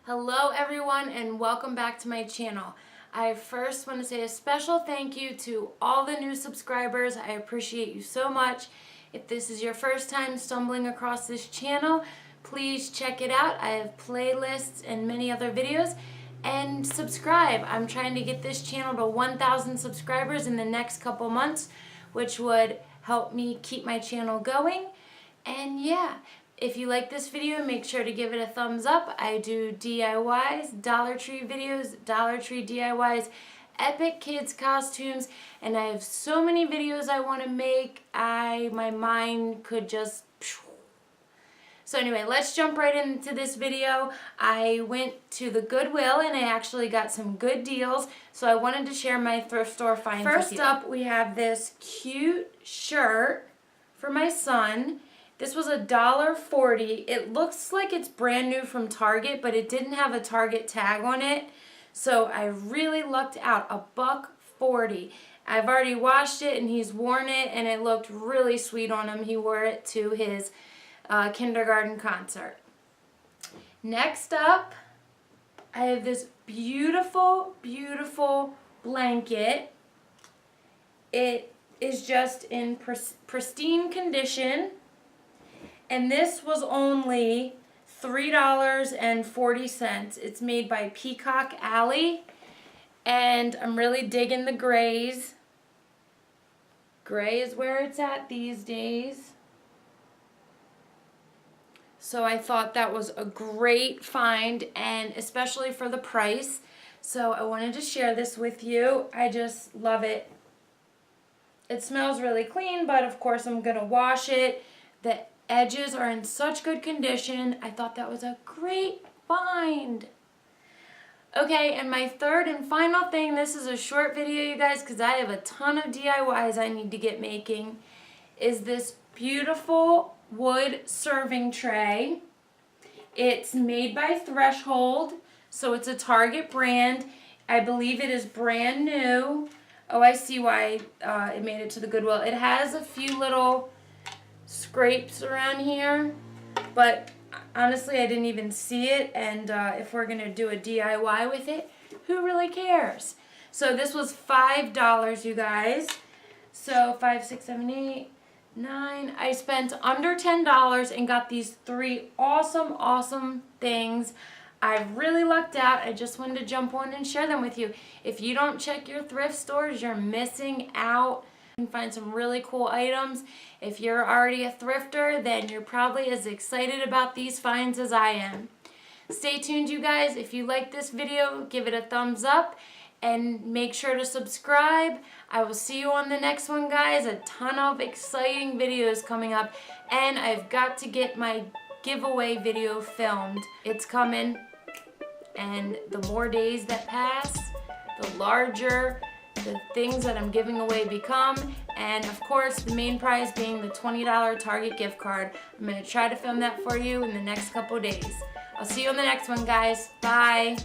Hello everyone and welcome back to my channel. I first want to say a special thank you to all the new subscribers. I appreciate you so much. If this is your first time stumbling across this channel, please check it out. I have playlists and many other videos, and subscribe. I'm trying to get this channel to 1,000 subscribers in the next couple months, which would help me keep my channel going. And yeah, if you like this video, make sure to give it a thumbs up. I do DIYs, Dollar Tree videos, Dollar Tree DIYs, epic kids costumes, and I have so many videos I want to make. My mind could just... So anyway, let's jump right into this video. I went to the Goodwill and I actually got some good deals, so I wanted to share my thrift store finds with you. First up, we have this cute shirt for my son. This was $1.40. It looks like it's brand new from Target, but it didn't have a Target tag on it. So I really lucked out. $1.40. I've already washed it and he's worn it, and it looked really sweet on him. He wore it to his kindergarten concert. Next up, I have this beautiful, beautiful blanket. It is just in pristine condition. And this was only $3.40. It's made by Peacock Alley. And I'm really digging the grays. Gray is where it's at these days. So I thought that was a great find, and especially for the price. So I wanted to share this with you. I just love it. It smells really clean, but of course I'm going to wash it. The edges are in such good condition. I thought that was a great find. Okay, and my third and final thing, this is a short video, you guys, because I have a ton of DIYs I need to get making, is this beautiful wood serving tray. It's made by Threshold, so it's a Target brand. I believe it is brand new. Oh, I see why it made it to the Goodwill. It has a few little scrapes around here, but honestly I didn't even see it, and if we're gonna do a DIY with it, who really cares? So this was $5, you guys. So 5, 6, 7, 8, 9. I spent under $10 and got these 3 awesome things. I really lucked out. I just wanted to jump on and share them with you. If you don't check your thrift stores, you're missing out. You can find some really cool items. If you're already a thrifter, then you're probably as excited about these finds as I am. Stay tuned, you guys. If you like this video, give it a thumbs up and make sure to subscribe. I will see you on the next one, guys. A ton of exciting videos coming up, and I've got to get my giveaway video filmed. It's coming, and the more days that pass, the larger the things that I'm giving away become, and of course the main prize being the $20 Target gift card. I'm going to try to film that for you in the next couple days. I'll see you on the next one, guys. Bye.